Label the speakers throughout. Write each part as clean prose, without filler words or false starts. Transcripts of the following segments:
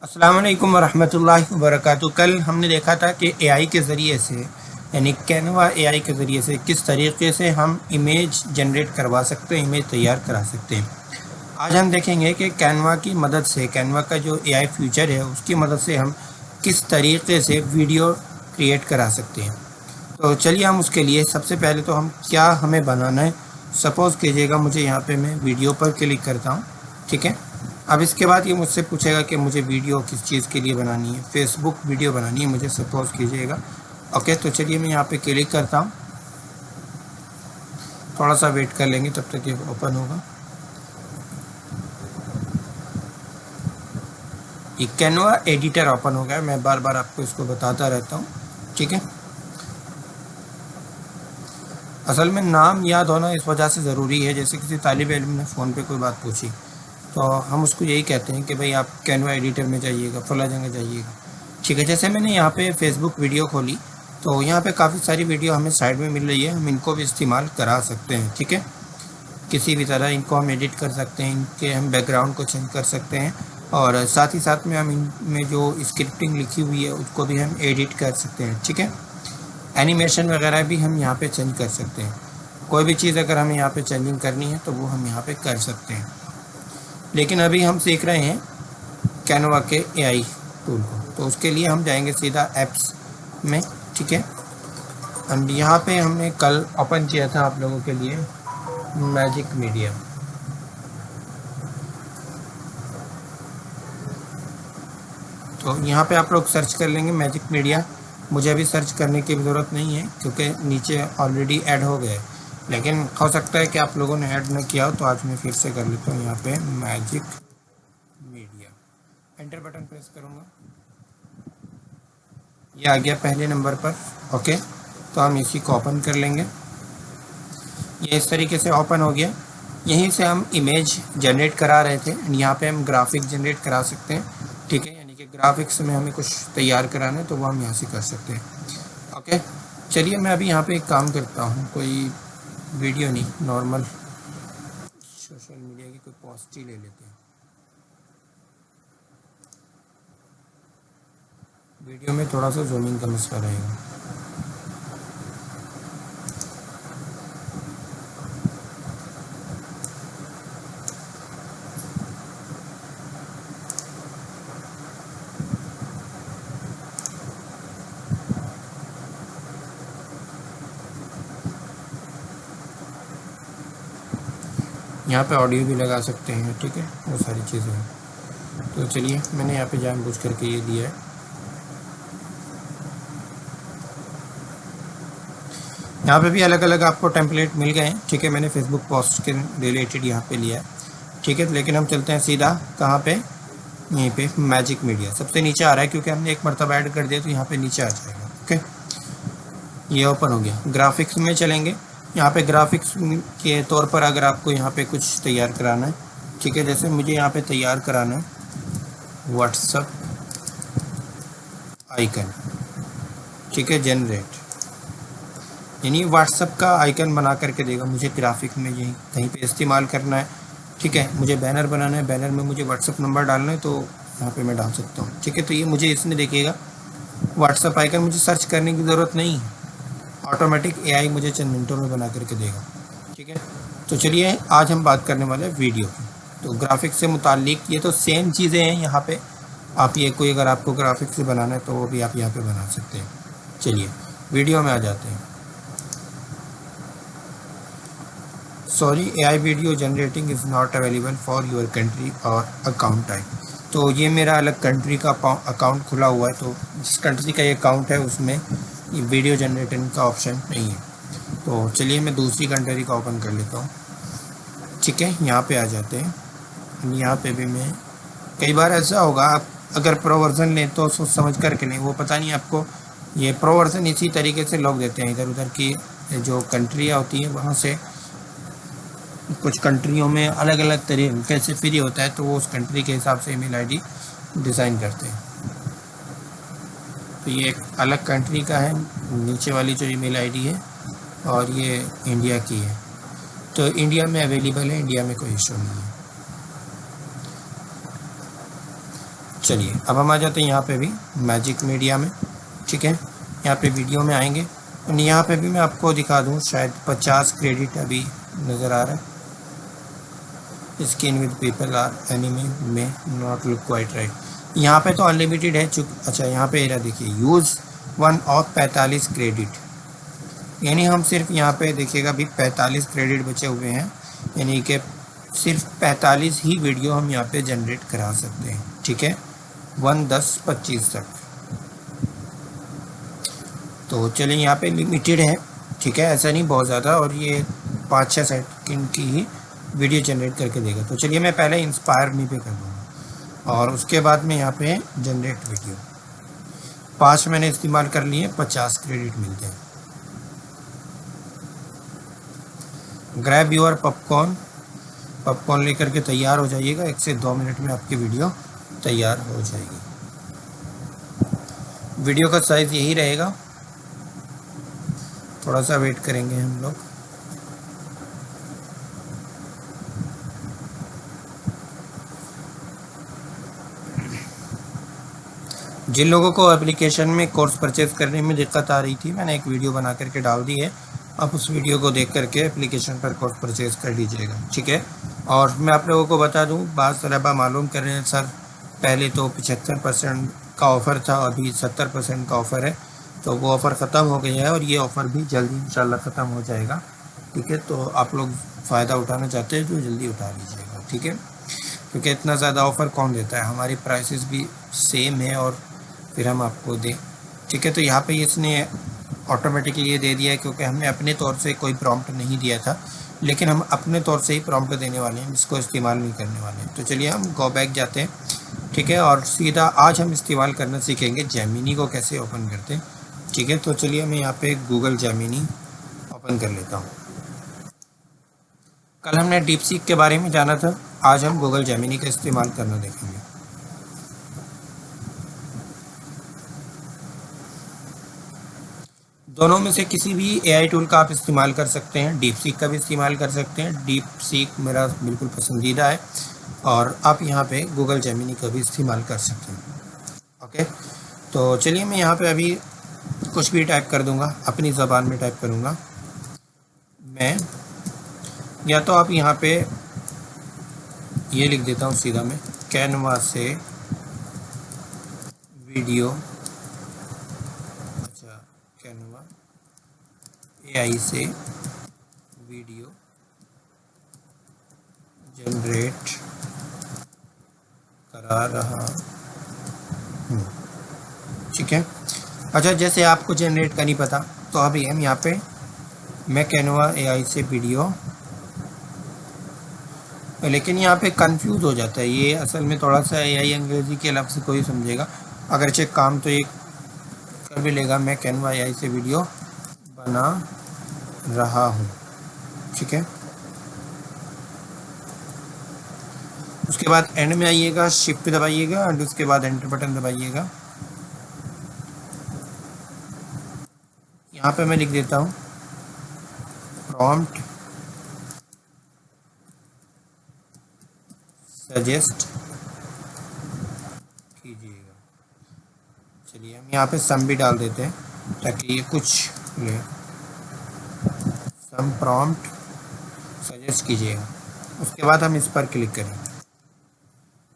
Speaker 1: अस्सलाम वालेकुम वरहमतुल्लाहि वबरकातुहू। कल हमने देखा था कि एआई के ज़रिए से यानी कैनवा एआई के ज़रिए से किस तरीके से हम इमेज जनरेट करवा सकते हैं, इमेज तैयार करा सकते हैं। आज हम देखेंगे कि कैनवा की मदद से, कैनवा का जो एआई फीचर है उसकी मदद से हम किस तरीके से वीडियो क्रिएट करा सकते हैं। तो चलिए हम उसके लिए सबसे पहले तो हम क्या हमें बनाना है। सपोज़ कीजिएगा मुझे यहाँ पे मैं वीडियो पर क्लिक करता हूँ, ठीक है। अब इसके बाद ये मुझसे पूछेगा कि मुझे वीडियो किस चीज़ के लिए बनानी है। फेसबुक वीडियो बनानी है मुझे, सपोज़ कीजिएगा। ओके, तो चलिए मैं यहाँ पे क्लिक करता हूँ। थोड़ा सा वेट कर लेंगे तब तक ये ओपन होगा। ये कैनवा एडिटर ओपन हो गया। मैं बार बार आपको इसको बताता रहता हूँ, ठीक है। असल में नाम याद होना इस वजह से ज़रूरी है, जैसे किसी तालिब इल्म ने फ़ोन पे कोई बात पूछी तो हम उसको यही कहते हैं कि भाई आप कैनवा एडिटर में जाइएगा, फला जगह जाइएगा, ठीक है। जैसे मैंने यहाँ पे फेसबुक वीडियो खोली तो यहाँ पे काफ़ी सारी वीडियो हमें साइड में मिल रही है, हम इनको भी इस्तेमाल करा सकते हैं, ठीक है। किसी भी तरह इनको हम एडिट कर सकते हैं, इनके हम बैकग्राउंड को चेंज कर सकते हैं और साथ ही साथ में हम इनमें जो स्क्रिप्टिंग लिखी हुई है उसको भी हम एडिट कर सकते हैं, ठीक है। एनिमेशन वगैरह भी हम यहाँ पे चेंज कर सकते हैं। कोई भी चीज़ अगर हमें यहाँ पे चेंजिंग करनी है तो वो हम यहाँ पे कर सकते हैं। लेकिन अभी हम सीख रहे हैं कैनवा के एआई टूल को, तो उसके लिए हम जाएंगे सीधा ऐप्स में, ठीक है। एंड यहाँ पे हमने कल ओपन किया था आप लोगों के लिए मैजिक मीडिया। तो यहाँ पे आप लोग सर्च कर लेंगे मैजिक मीडिया। मुझे अभी सर्च करने की ज़रूरत नहीं है क्योंकि नीचे ऑलरेडी ऐड हो गए, लेकिन हो सकता है कि आप लोगों ने ऐड न किया हो, तो आज मैं फिर से कर लेता हूँ। यहाँ पे magic media, enter button press करूँगा, ये आ गया पहले नंबर पर। ओके, तो हम इसी को ओपन कर लेंगे। ये इस तरीके से ओपन हो गया। यहीं से हम इमेज जनरेट करा रहे थे, यहाँ पे हम ग्राफिक जनरेट करा सकते हैं, ठीक है। यानी कि ग्राफिक्स में हमें कुछ तैयार कराना है तो वो हम यहाँ से कर सकते हैं। ओके, चलिए मैं अभी यहाँ पे एक काम करता हूँ, कोई वीडियो नहीं, नॉर्मल सोशल मीडिया की कोई पोस्ट ही ले लेते हैं। वीडियो में थोड़ा सा जूमिंग का मसला रहेगा। यहाँ पे ऑडियो भी लगा सकते हैं, ठीक है, वो सारी चीज़ें हैं। तो चलिए मैंने यहाँ पे जानबूझ करके ये दिया है। यहाँ पे भी अलग अलग आपको टेम्पलेट मिल गए हैं, ठीक है। मैंने फेसबुक पोस्ट के रिलेटेड यहाँ पे लिया है, ठीक है। लेकिन हम चलते हैं सीधा कहाँ पे, यहीं पे मैजिक मीडिया सबसे नीचे आ रहा है क्योंकि हमने एक मरतबा ऐड कर दिया तो यहाँ पे नीचे आ जाएगा। ओके, ये ओपन हो गया। ग्राफिक्स में चलेंगे। यहाँ पे ग्राफिक्स के तौर पर अगर आपको यहाँ पे कुछ तैयार कराना है, ठीक है, जैसे मुझे यहाँ पे तैयार कराना है व्हाट्सअप आइकन, ठीक है, जनरेट, यानी व्हाट्सअप का आइकन बना करके देगा मुझे। ग्राफिक में यही कहीं पे इस्तेमाल करना है, ठीक है। मुझे बैनर बनाना है, बैनर में मुझे व्हाट्सअप नंबर डालना है तो यहाँ पे मैं डाल सकता हूँ, ठीक है। तो ये मुझे इसने देखिएगा व्हाट्सअप आइकन, मुझे सर्च करने की ज़रूरत नहीं है, ऑटोमेटिक एआई मुझे चंद मिनटों में बना करके देगा, ठीक है। तो चलिए आज हम बात करने वाले हैं वीडियो की। तो ग्राफिक्स से मुतालिक ये तो सेम चीज़ें हैं यहाँ पे। आप ये कोई अगर आपको ग्राफिक्स से बनाना है तो वो भी आप यहाँ पे बना सकते हैं। चलिए वीडियो में आ जाते हैं। Sorry, AI video generating is not available for your country और अकाउंट टाइप। तो ये मेरा अलग कंट्री का अकाउंट खुला हुआ है, तो जिस कंट्री का ये अकाउंट है उसमें ये वीडियो जनरेटिंग का ऑप्शन नहीं है। तो चलिए मैं दूसरी कंट्री का ओपन कर लेता हूँ, ठीक है। यहाँ पे आ जाते हैं। यहाँ पे भी मैं, कई बार ऐसा होगा आप अगर प्रो वर्जन लें तो सोच समझ करके नहीं, वो पता नहीं आपको ये प्रो वर्जन इसी तरीके से लोग देते हैं। इधर उधर की जो कंट्रियाँ होती हैं वहाँ से, कुछ कंट्रियों में अलग अलग तरीके से फ्री होता है तो वो उस कंट्री के हिसाब से ईमेल आईडी डिज़ाइन करते हैं। तो ये एक अलग कंट्री का है, नीचे वाली जो ईमेल आईडी है, और ये इंडिया की है। तो इंडिया में अवेलेबल है, इंडिया में कोई इशू नहीं है। चलिए अब हम आ जाते हैं यहाँ पे भी मैजिक मीडिया में। ठीक है, यहाँ पे वीडियो में आएंगे और यहाँ पे भी मैं आपको दिखा दूँ, शायद 50 क्रेडिट अभी नज़र आ रहा है। Skin with people are anime में नॉट लुक क्वाइट राइट। यहाँ पे तो अनलिमिटेड है अच्छा यहाँ पे एरा देखिए, यूज़ वन ऑफ 45 क्रेडिट, यानी हम सिर्फ यहाँ पे देखिएगा अभी 45 क्रेडिट बचे हुए हैं, यानी कि सिर्फ 45 ही वीडियो हम यहाँ पे जनरेट करा सकते हैं। ठीक है, 1 10 25 तक। तो चलिए यहाँ पे लिमिटेड है, ठीक है, ऐसा नहीं बहुत ज़्यादा, और ये 5-6 सेकंड की ही वीडियो जनरेट करके देगा। तो चलिए मैं पहले इंस्पायर मी पे कर दूँगा और उसके बाद में यहाँ पे जनरेट वीडियो 5 मैंने इस्तेमाल कर लिए, 50 क्रेडिट मिलते हैं। ग्रैब योर पॉपकॉर्न लेकर के तैयार हो जाइएगा, 1 से 2 मिनट में आपकी वीडियो तैयार हो जाएगी। वीडियो का साइज़ यही रहेगा, थोड़ा सा वेट करेंगे हम लोग। जिन लोगों को एप्लीकेशन में कोर्स परचेज़ करने में दिक्कत आ रही थी, मैंने एक वीडियो बना करके डाल दी है, आप उस वीडियो को देख करके एप्लीकेशन पर कोर्स परचेज़ कर लीजिएगा। ठीक है, और मैं आप लोगों को बता दूं, बाज़ तलबा मालूम कर रहे हैं सर पहले तो 75% का ऑफ़र था, अभी 70% का ऑफ़र है, तो वो ऑफ़र ख़त्म हो गया है और ये ऑफ़र भी जल्दी इंशाल्लाह ख़त्म हो जाएगा। ठीक है, तो आप लोग फ़ायदा उठाना चाहते हैं तो जल्दी उठा लीजिएगा। ठीक है, क्योंकि इतना ज़्यादा ऑफ़र कौन देता है, हमारी प्राइसेस भी सेम है और फिर हम आपको दें। ठीक है, तो यहाँ पे इसने ऑटोमेटिकली ये दे दिया है, क्योंकि हमने अपने तौर से कोई प्रॉम्प्ट नहीं दिया था, लेकिन हम अपने तौर से ही प्रॉम्प्ट देने वाले हैं, जिसको इस्तेमाल नहीं करने वाले हैं। तो चलिए हम गो बैक जाते हैं। ठीक है, और सीधा आज हम इस्तेमाल करना सीखेंगे जेमिनी को कैसे ओपन करते हैं। ठीक है, तो चलिए मैं यहाँ पे गूगल जेमिनी ओपन कर लेता हूँ। कल हमने डीप सीक के बारे में जाना था, आज हम गूगल जेमिनी का इस्तेमाल करना देखेंगे। दोनों में से किसी भी एआई टूल का आप इस्तेमाल कर सकते हैं, डीप सीक का भी इस्तेमाल कर सकते हैं। डीप सीक मेरा बिल्कुल पसंदीदा है और आप यहाँ पे गूगल जेमिनी का भी इस्तेमाल कर सकते हैं। ओके, तो चलिए मैं यहाँ पे अभी कुछ भी टाइप कर दूँगा, अपनी ज़बान में टाइप करूँगा मैं, या तो आप यहाँ पे ये लिख देता हूँ सीधा मैं, कैनवा से वीडियो, अच्छा कैनवा एआई से वीडियो जनरेट करा रहा हूँ। ठीक है, अच्छा जैसे आपको जनरेट का नहीं पता, तो अभी हम यहाँ पे मैं कैनवा एआई से वीडियो, लेकिन यहाँ पे कंफ्यूज हो जाता है ये, असल में थोड़ा सा एआई अंग्रेज़ी के लफ्ज़ से कोई समझेगा, अगर चेक काम तो ये कर भी लेगा। मैं कैनवा एआई से वीडियो बना रहा हूँ। ठीक है, उसके बाद एंड में आइएगा, शिफ्ट दबाइएगा एंड उसके बाद एंटर बटन दबाइएगा। यहाँ पे मैं लिख देता हूँ प्रॉम्प्ट सजेस्ट कीजिएगा। चलिए हम यहाँ पे सम भी डाल देते हैं ताकि ये कुछ ले, सम प्रॉम्प्ट सजेस्ट कीजिएगा। उसके बाद हम इस पर क्लिक करेंगे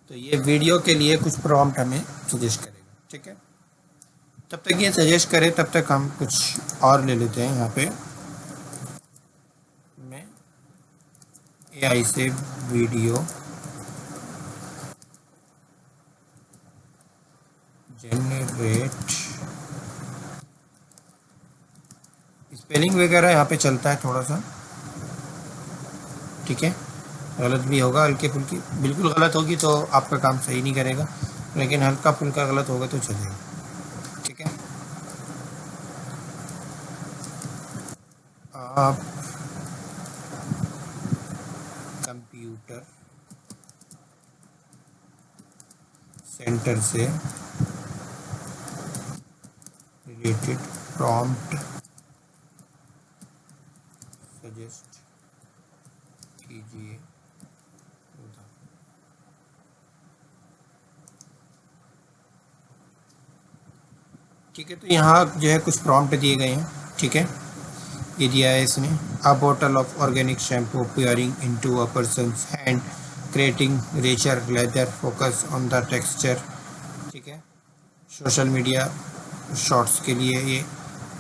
Speaker 1: तो ये वीडियो के लिए कुछ प्रॉम्प्ट हमें सजेस्ट करेगा। ठीक है, तब तक ये सजेस्ट करे तब तक हम कुछ और ले लेते हैं। यहाँ पे मैं एआई से वीडियो जनरेट, स्पेलिंग वगैरह यहाँ पे चलता है थोड़ा सा, ठीक है, गलत भी होगा हल्की फुल्की, बिल्कुल गलत होगी तो आपका काम सही नहीं करेगा, लेकिन हल्का फुल्का गलत होगा तो चलेगा। ठीक है, आप कंप्यूटर सेंटर से रिलेटेड प्रॉम्प्ट सजेस्ट कीजिए। ठीक है, तो यहाँ जो है कुछ प्रॉम्प्ट दिए गए हैं। ठीक है, ये दिया है इसने, a bottle of organic shampoo pouring into a person's hand creating richer lather focus on the texture. ठीक है, सोशल मीडिया शॉर्ट्स के लिए ये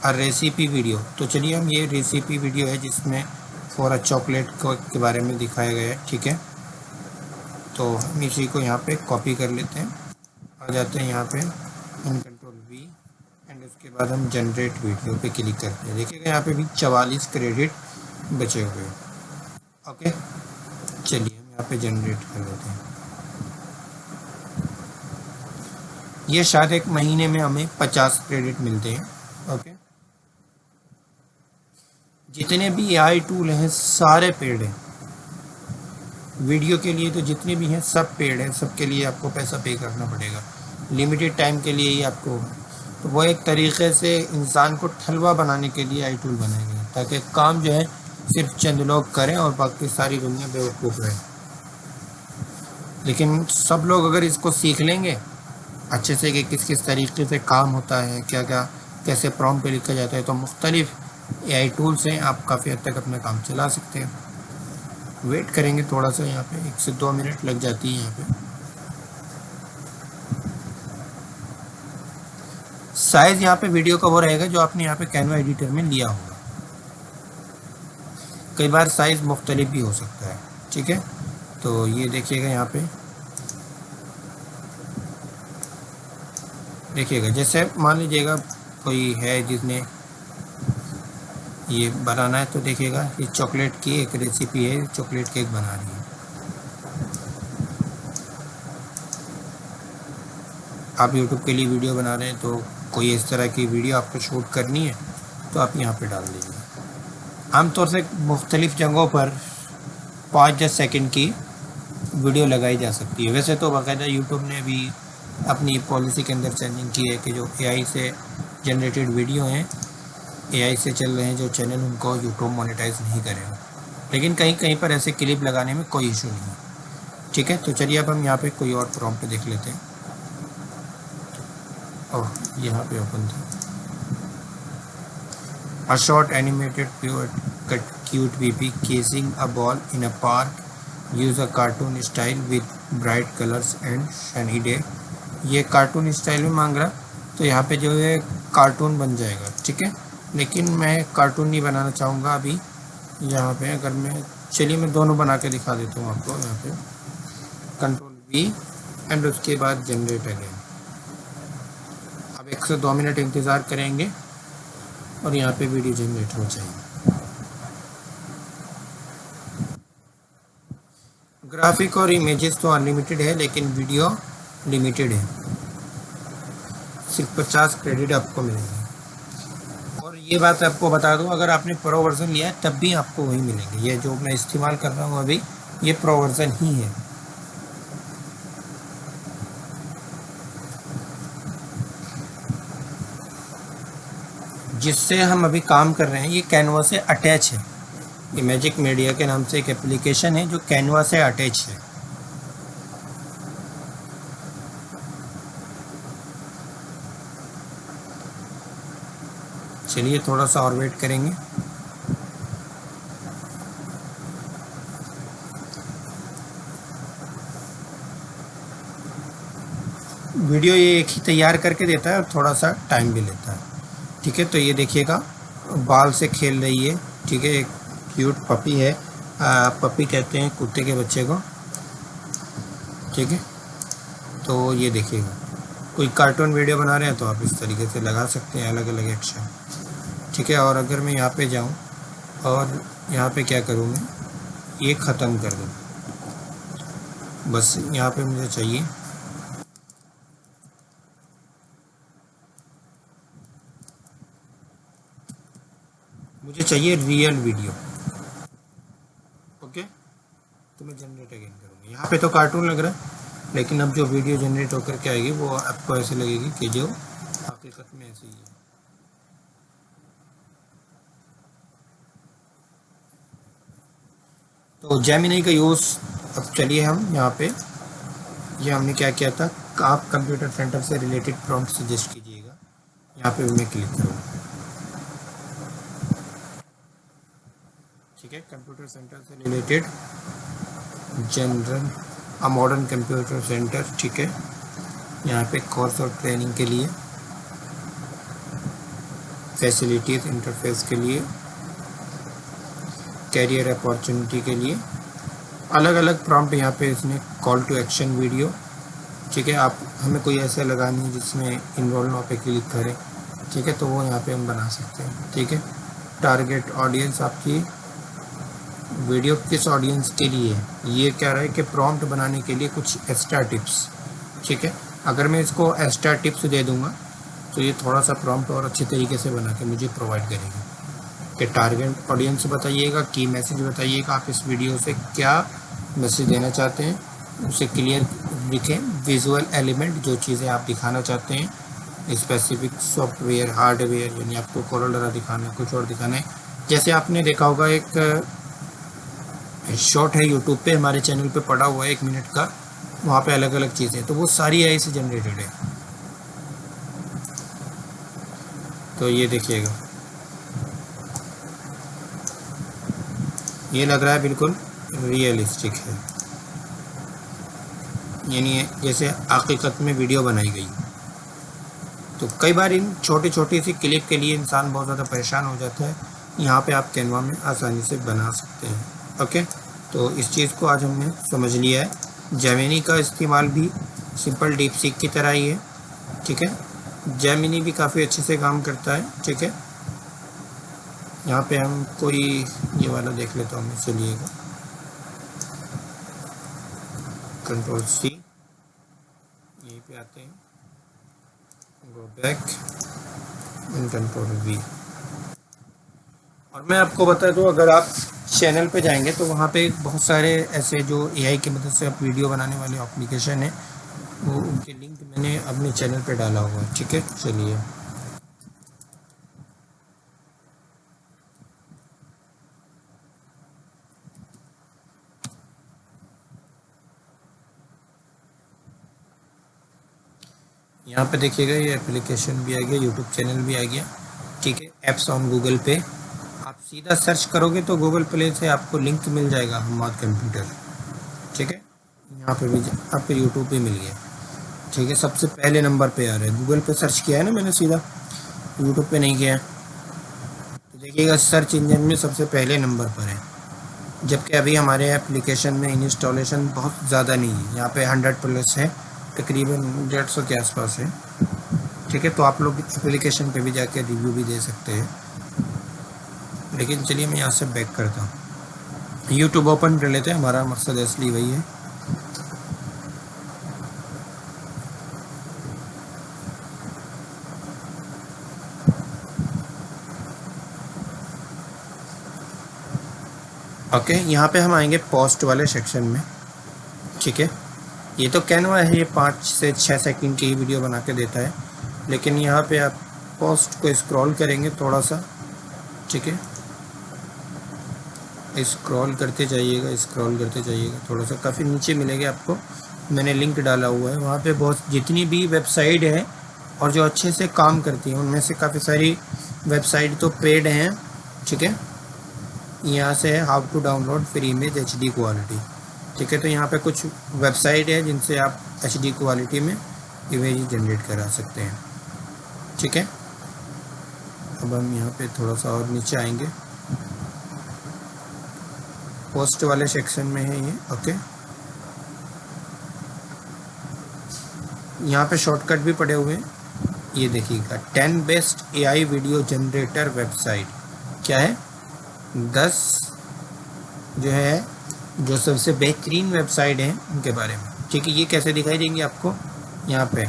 Speaker 1: रेसिपी वीडियो। तो चलिए हम, ये रेसिपी वीडियो है जिसमें फॉर अ चॉकलेट के बारे में दिखाया गया है। ठीक है, तो हम इसी को यहाँ पे कॉपी कर लेते हैं, आ जाते हैं यहाँ पे इन कंट्रोल वी, एंड उसके बाद हम जनरेट वीडियो पे क्लिक करते हैं। देखिएगा यहाँ पे भी 44 क्रेडिट बचे हुए हैं। ओके, चलिए हम यहाँ पे जनरेट कर देते हैं। ये शायद एक महीने में हमें 50 क्रेडिट मिलते हैं। ओके, जितने भी एआई टूल हैं सारे पेड हैं। वीडियो के लिए तो जितने भी हैं सब पेड हैं, सबके लिए आपको पैसा पे करना पड़ेगा, लिमिटेड टाइम के लिए ही आपको। तो वो एक तरीक़े से इंसान को ठलवा बनाने के लिए आई टूल बनाए गए, ताकि काम जो है सिर्फ चंद लोग करें और बाकी सारी दुनिया बेवकूफ़ रहे। लेकिन सब लोग अगर इसको सीख लेंगे अच्छे से कि किस किस तरीके से काम होता है, क्या क्या कैसे प्रॉम्प्ट पे लिखा जाता है, तो मुख्तलिफ एआई टूल से आप काफ़ी हद तक अपना काम चला सकते हैं। वेट करेंगे थोड़ा सा, यहाँ पे 1 से 2 मिनट लग जाती है यहाँ पे। साइज़ यहाँ पे वीडियो का वो रहेगा जो आपने यहाँ पे कैनवा एडिटर में लिया होगा। कई बार साइज़ मुख्तलिफ भी हो सकता है। ठीक है, तो ये देखिएगा यहाँ पे, देखिएगा जैसे मान लीजिएगा कोई है जिसने ये बनाना है, तो देखिएगा ये चॉकलेट की एक रेसिपी है, चॉकलेट केक बना रही है। आप यूट्यूब के लिए वीडियो बना रहे हैं, तो कोई इस तरह की वीडियो आपको शूट करनी है तो आप यहाँ पे डाल दीजिए। आमतौर से मुख्तलिफ़ जगहों पर 5-10 सेकंड की वीडियो लगाई जा सकती है। वैसे तो बाकायदा यूट्यूब ने भी अपनी पॉलिसी के अंदर चेंजिंग की है कि जो एआई से जनरेटेड वीडियो हैं, एआई से चल रहे हैं जो चैनल, उनको यूट्यूब मोनेटाइज नहीं करेगा। लेकिन कहीं कहीं पर ऐसे क्लिप लगाने में कोई इशू नहीं है। ठीक है, तो चलिए अब हम यहाँ पे कोई और प्रॉम्प्ट देख लेते हैं। ओह, यहाँ पे ओपन था। A short animated pure cut cute baby chasing a ball in a park. Use a cartoon style with bright colors and sunny day. ये कार्टून स्टाइल में मांग रहा, तो यहाँ पे जो है कार्टून बन जाएगा। ठीक है, लेकिन मैं कार्टून नहीं बनाना चाहूँगा अभी। यहाँ पे अगर मैं, चलिए मैं दोनों बना के दिखा देता हूँ आपको। यहाँ पे कंट्रोल वी एंड उसके बाद जनरेट अगेन। अब 1 से 2 मिनट इंतज़ार करेंगे और यहाँ पे वीडियो जनरेट हो जाएगी। ग्राफिक और इमेजेस तो अनलिमिटेड है, लेकिन वीडियो लिमिटेड है। सिर्फ 50 क्रेडिट आपको मिलेंगे। और ये बात आपको बता दूं, अगर आपने प्रो वर्जन लिया है तब भी आपको वही मिलेंगे। ये जो मैं इस्तेमाल कर रहा हूँ अभी, ये प्रो वर्जन ही है। जिससे हम अभी काम कर रहे हैं ये कैनवा से अटैच है। ये मैजिक मीडिया के नाम से एक एप्लीकेशन है जो कैनवा से अटैच है। चलिए थोड़ा सा और वेट करेंगे। वीडियो ये एक ही तैयार करके देता है और थोड़ा सा टाइम भी लेता है। ठीक है, तो ये देखिएगा बाल से खेल रही है। ठीक है, एक क्यूट पपी है, पपी कहते हैं कुत्ते के बच्चे को। ठीक है, तो ये देखिएगा, कोई कार्टून वीडियो बना रहे हैं तो आप इस तरीके से लगा सकते हैं अलग अलग एक्शन। ठीक है, और अगर मैं यहाँ पे जाऊँ और यहाँ पे क्या करूँ, मैं ये ख़त्म कर दूँ। बस यहाँ पे मुझे चाहिए रियल वीडियो। ओके, तो मैं जनरेट अगेन करूँगी। यहाँ पे तो कार्टून लग रहा है, लेकिन अब जो वीडियो जनरेट होकर के आएगी वो आपको ऐसे लगेगी कि जो हकीकत में ऐसे ही है। तो जेमिनी का यूज़, अब चलिए हम यहाँ पे, ये हमने क्या किया था, आप कंप्यूटर सेंटर से रिलेटेड प्रॉम्प्ट सजेस्ट कीजिएगा। यहाँ पे भी मैं क्लिक करूँगा। ठीक है, कंप्यूटर सेंटर से related general modern computer centre. ठीक है, यहाँ पे कोर्स और ट्रेनिंग के लिए, फैसिलिटीज़ इंटरफेस के लिए, कैरियर अपॉर्चुनिटी के लिए अलग अलग प्रॉम्प्ट यहाँ पे इसने कॉल टू एक्शन वीडियो। ठीक है, आप हमें कोई ऐसा लगानी है जिसमें इनरोल नाउ पे क्लिक करें। ठीक है, तो वो यहाँ पे हम बना सकते हैं। ठीक है, टारगेट ऑडियंस आपकी वीडियो किस ऑडियंस के लिए है, ये क्या रहा है कि प्रॉम्प्ट बनाने के लिए कुछ एक्स्ट्रा टिप्स। ठीक है, अगर मैं इसको एक्स्ट्रा टिप्स दे दूँगा तो ये थोड़ा सा प्रॉम्प्ट और अच्छे तरीके से बना के मुझे प्रोवाइड करेगा कि टारगेट ऑडियंस बताइएगा, की मैसेज बताइएगा, आप इस वीडियो से क्या मैसेज देना चाहते हैं उसे क्लियर लिखें। विजुअल एलिमेंट, जो चीज़ें आप दिखाना चाहते हैं, स्पेसिफिक सॉफ्टवेयर, हार्डवेयर, यानी आपको कोरोलरा दिखाना है, कुछ और दिखाना है। जैसे आपने देखा होगा एक शॉर्ट है यूट्यूब पे, हमारे चैनल पे पड़ा हुआ है 1 मिनट का, वहाँ पे अलग अलग चीज़ें, तो वो सारी एआई से जनरेटेड है। तो ये देखिएगा, ये लग रहा है बिल्कुल रियलिस्टिक है, यानी जैसे हकीकत में वीडियो बनाई गई। तो कई बार इन छोटी छोटी सी क्लिप के लिए इंसान बहुत ज़्यादा परेशान हो जाता है, यहाँ पे आप कैनवा में आसानी से बना सकते हैं। ओके, तो इस चीज़ को आज हमने समझ लिया है। जेमिनी का इस्तेमाल भी सिंपल डीप सीक की तरह ही है। ठीक है, जेमिनी भी काफ़ी अच्छे से काम करता है। ठीक है, यहाँ पे हम कोई ये वाला देख लेता हूँ, चलिएगा, कंट्रोल सी, यहीं पे आते हैं, go back and control we. और मैं आपको बता दूँ, अगर आप चैनल पे जाएंगे तो वहाँ पे बहुत सारे ऐसे जो एआई की मदद से आप वीडियो बनाने वाले एप्लीकेशन है, वो उनके लिंक मैंने अपने चैनल पे डाला हुआ है। ठीक है, चलिए, यहाँ पे देखिएगा, ये एप्लीकेशन भी आ गया, यूट्यूब चैनल भी आ गया। ठीक है, ऐप्स ऑन गूगल पे, आप सीधा सर्च करोगे तो गूगल प्ले से आपको लिंक मिल जाएगा, हमाद कंप्यूटर। ठीक है, यहाँ पे भी आपको यूट्यूब पे मिल गया। ठीक है, सबसे पहले नंबर पे आ रहा है, गूगल पे सर्च किया है ना मैंने, सीधा यूट्यूब पे नहीं किया। तो देखिएगा, सर्च इंजन में सबसे पहले नंबर पर है, जबकि अभी हमारे एप्लीकेशन में इंस्टॉलेशन बहुत ज़्यादा नहीं है, यहाँ पे 100+ है, तकरीबन 150 के आसपास है। ठीक है, तो आप लोग एप्लीकेशन पे भी जाके रिव्यू भी दे सकते हैं। लेकिन चलिए, मैं यहाँ से बैक करता हूँ, यूट्यूब ओपन कर लेते हैं, हमारा मकसद असली वही है। ओके, यहाँ पे हम आएंगे पोस्ट वाले सेक्शन में। ठीक है, ये तो कैनवा है, ये 5 से 6 सेकंड की ही वीडियो बना के देता है, लेकिन यहाँ पे आप पोस्ट को स्क्रॉल करेंगे थोड़ा सा। ठीक है, स्क्रॉल करते जाइएगा, स्क्रॉल करते जाइएगा, थोड़ा सा काफ़ी नीचे मिलेगा आपको, मैंने लिंक डाला हुआ है वहाँ पे। बहुत जितनी भी वेबसाइट है और जो अच्छे से काम करती हैं, उनमें से काफ़ी सारी वेबसाइट तो पेड हैं। ठीक है, यहाँ से है how to download free image HD quality. ठीक है, तो यहाँ पे कुछ वेबसाइट है जिनसे आप HD क्वालिटी में इमेज जनरेट करा सकते हैं। ठीक है, अब हम यहाँ पे थोड़ा सा और नीचे आएंगे, पोस्ट वाले सेक्शन में है ये। ओके, यहाँ पे शॉर्टकट भी पड़े हुए हैं, ये देखिएगा, 10 best AI video generator website. क्या है? 10 जो है, जो सबसे बेहतरीन वेबसाइट है उनके बारे में। ठीक है, ये कैसे दिखाई देंगी आपको? यहाँ पे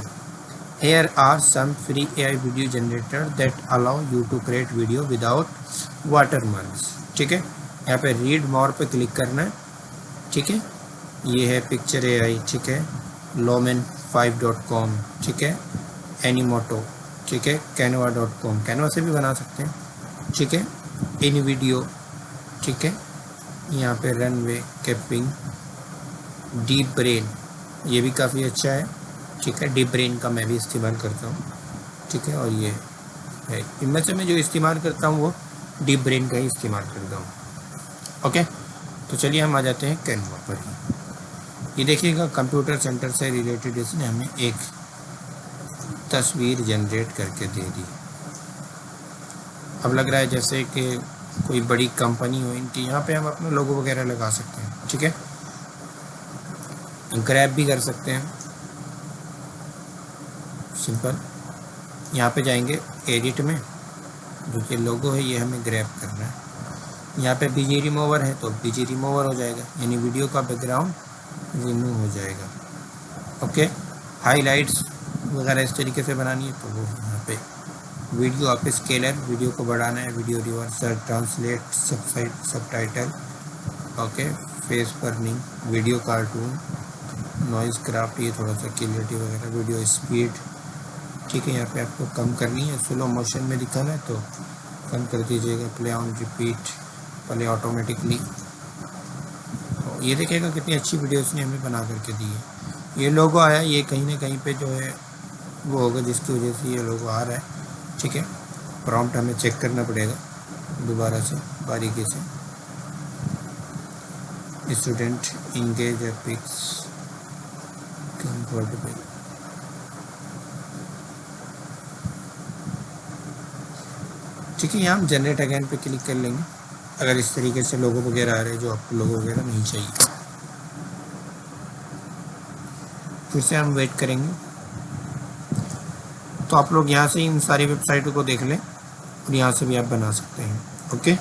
Speaker 1: Here are some free AI video generator that allow you to create video without watermarks। ठीक है, यहाँ पे रीड मोर पे क्लिक करना है। ठीक है, ये है पिक्चर AI। ठीक है, loman5.com। ठीक है, एनीमोटो। ठीक है, canva.com, कैनवा से भी बना सकते हैं। ठीक है, इन वीडियो। ठीक है, यहाँ पे रनवे, कैपिंग, डीप ब्रेन, ये भी काफ़ी अच्छा है। ठीक है, डीप ब्रेन का मैं भी इस्तेमाल करता हूँ। ठीक है, और ये है। इनमें से मैं जो इस्तेमाल करता हूँ वो डीप ब्रेन का ही इस्तेमाल करता हूँ। ओके, तो चलिए हम आ जाते हैं कैनवा पर ही। ये देखिएगा कंप्यूटर सेंटर से रिलेटेड इसने हमें एक तस्वीर जनरेट करके दे दी। अब लग रहा है जैसे कि कोई बड़ी कंपनी हो इनकी, यहाँ पे हम अपना लोगो वगैरह लगा सकते हैं। ठीक है, ग्रैब भी कर सकते हैं सिंपल। यहाँ पे जाएंगे एडिट में, जो कि लोगो है ये हमें ग्रैब करना है। यहाँ पे बीजी रिमूवर है तो बीजी रिमूवर हो जाएगा, यानी वीडियो का बैकग्राउंड रिमूव हो जाएगा। ओके, हाइलाइट्स वगैरह इस तरीके से बनानी है तो वो यहाँ पे वीडियो आप स्केलर, वीडियो को बढ़ाना है, video reversal, translate, subtitle, okay, face burning, video cartoon, noise craft, ये थोड़ा सा क्लियरिटी वगैरह, वीडियो स्पीड। ठीक है, यहाँ पे आपको कम करनी है, स्लो मोशन में दिखाना है तो कम कर दीजिएगा, play on repeat, play automatically. ये देखिएगा कितनी अच्छी वीडियोस ने हमें बना करके दी है। ये लोगो आया, ये कहीं ना कहीं पे जो है वो होगा जिसकी वजह से ये लोगो आ रहा है। ठीक है, प्रॉम्प्ट हमें चेक करना पड़ेगा दोबारा से बारीकी से। Student engage epics comfortable. ठीक है, यहाँ हम जनरेट अगेन पे क्लिक कर लेंगे अगर इस तरीके से लोगो वगैरह आ रहे हैं जो आपको लोगो वगैरह नहीं चाहिए। फिर से हम वेट करेंगे। तो आप लोग यहाँ से इन सारी वेबसाइटों को देख लें और यहाँ से भी आप बना सकते हैं। ओके,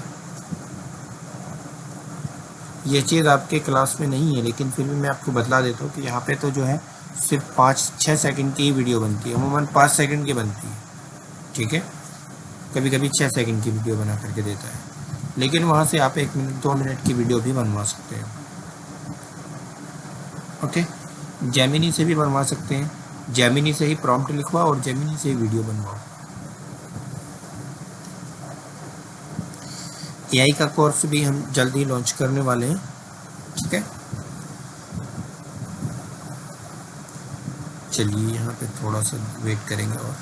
Speaker 1: ये चीज़ आपके क्लास में नहीं है लेकिन फिर भी मैं आपको बतला देता हूँ कि यहाँ पे तो जो है सिर्फ 5-6 सेकंड की ही वीडियो बनती है, अमूमन 5 सेकंड की बनती है। ठीक है, कभी कभी 6 सेकंड की वीडियो बना करके देता है, लेकिन वहाँ से आप 1 मिनट 2 मिनट की वीडियो भी बनवा सकते हैं। ओके, जेमिनी से भी बनवा सकते हैं, जेमिनी से ही प्रॉम्प्ट लिखवाओ और जेमिनी से ही वीडियो बनवाओ। एआई का कोर्स भी हम जल्द ही लॉन्च करने वाले हैं। ठीक है, चलिए यहाँ पे थोड़ा सा वेट करेंगे और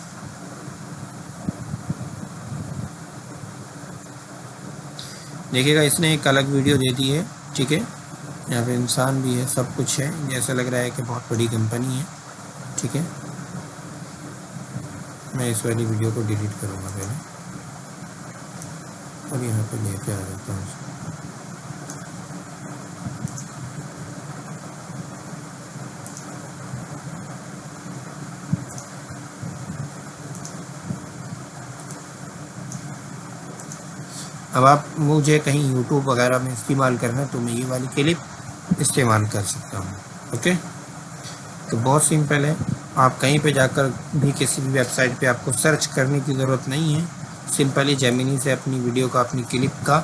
Speaker 1: देखिएगा इसने एक अलग वीडियो दे दी है। ठीक है, यहाँ पे इंसान भी है, सब कुछ है, जैसा लग रहा है कि बहुत बड़ी कंपनी है। ठीक है, मैं इस वाली वीडियो को डिलीट करूँगा पहले और यहाँ पे लेके आ जाता हूँ। अब आप मुझे कहीं यूट्यूब वगैरह में इस्तेमाल करना है तो मैं ये वाली क्लिप इस्तेमाल कर सकता हूँ। ओके, तो बहुत सिंपल है, आप कहीं पे जाकर भी किसी भी वेबसाइट पे आपको सर्च करने की ज़रूरत नहीं है। सिंपली जेमिनी से अपनी वीडियो का, अपनी क्लिप का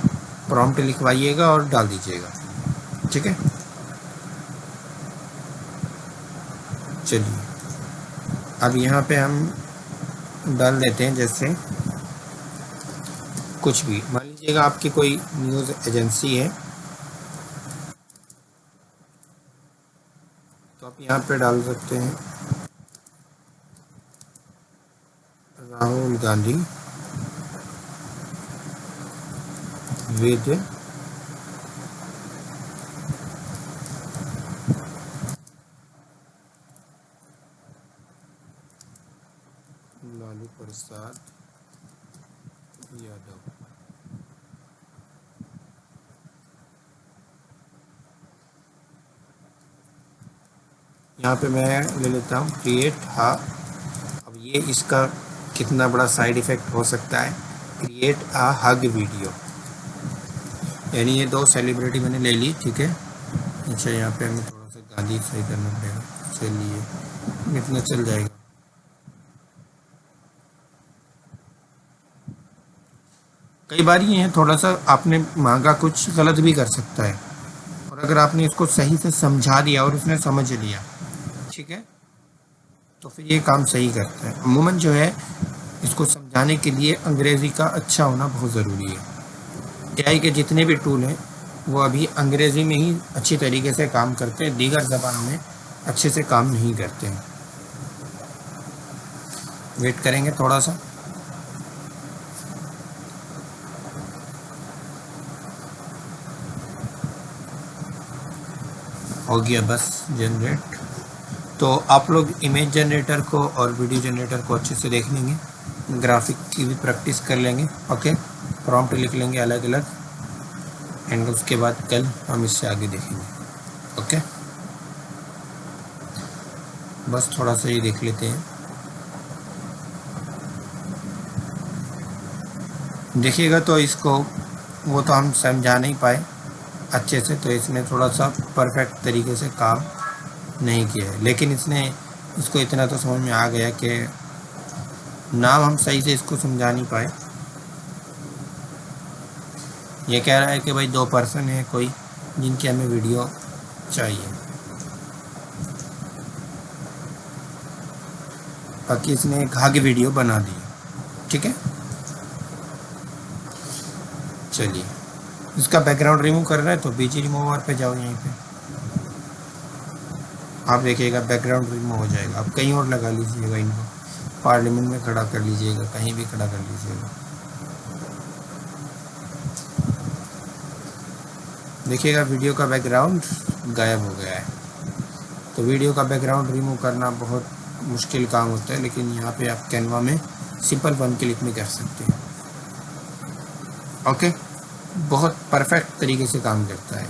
Speaker 1: प्रॉम्प्ट लिखवाइएगा और डाल दीजिएगा। ठीक है, चलिए अब यहाँ पे हम डाल देते हैं, जैसे कुछ भी मान लीजिएगा आपकी कोई न्यूज़ एजेंसी है तो आप यहाँ पे डाल सकते हैं राहुल गांधी विद लालू प्रसाद यादव। यहाँ पे मैं ले लेता हूँ क्रिएट हा। अब ये इसका कितना बड़ा साइड इफ़ेक्ट हो सकता है, क्रिएट आ हग वीडियो, यानी ये 2 सेलिब्रिटी मैंने ले ली। ठीक है, अच्छा यहाँ पे हमें थोड़ा सा गांधी सही करना पड़ेगा, चलिए इतना चल जाएगा। कई बार ये है थोड़ा सा आपने मांगा कुछ गलत भी कर सकता है, और अगर आपने इसको सही से समझा दिया और उसने समझ लिया, ठीक है, तो फिर ये काम सही करता है। अमूमन जो है इसको समझाने के लिए अंग्रेज़ी का अच्छा होना बहुत ज़रूरी है। एआई के जितने भी टूल हैं वो अभी अंग्रेज़ी में ही अच्छी तरीके से काम करते हैं, दीगर ज़बान में अच्छे से काम नहीं करते हैं। वेट करेंगे थोड़ा सा। हो गया बस जनरेट। तो आप लोग इमेज जनरेटर को और वीडियो जनरेटर को अच्छे से देख लेंगे, ग्राफिक की भी प्रैक्टिस कर लेंगे। ओके, प्रॉम्प्ट लिख लेंगे अलग अलग, एंड उसके बाद कल हम इससे आगे देखेंगे। ओके, बस थोड़ा सा ये देख लेते हैं। देखिएगा तो इसको वो तो हम समझा नहीं पाए अच्छे से, तो इसने थोड़ा सा परफेक्ट तरीके से काम नहीं किया है, लेकिन इसको इतना तो समझ में आ गया कि नाम हम सही से इसको समझा नहीं पाए। ये कह रहा है कि भाई 2 पर्सन है कोई जिनकी हमें वीडियो चाहिए, बाकी इसने एक आगे वीडियो बना दी। ठीक है, चलिए इसका बैकग्राउंड रिमूव कर रहा है तो बीजी रिमूवर पे जाओ, यहीं पे आप देखिएगा बैकग्राउंड रिमूव हो जाएगा। आप कहीं और लगा लीजिएगा, इनको पार्लियामेंट में खड़ा कर लीजिएगा, कहीं भी खड़ा कर लीजिएगा। देखिएगा वीडियो का बैकग्राउंड गायब हो गया है। तो वीडियो का बैकग्राउंड रिमूव करना बहुत मुश्किल काम होता है, लेकिन यहाँ पे आप कैनवा में सिंपल 1 क्लिक में कर सकते हैं। ओके, बहुत परफेक्ट तरीके से काम करता है।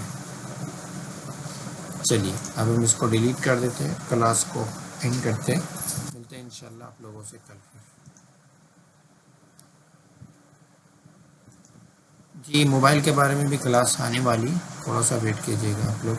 Speaker 1: चलिए अब हम इसको डिलीट कर देते हैं, क्लास को एंड करते हैं, मिलते हैं इंशाल्लाह आप लोगों से कल फिर। जी मोबाइल के बारे में भी क्लास आने वाली, थोड़ा सा वेट कीजिएगा आप लोग।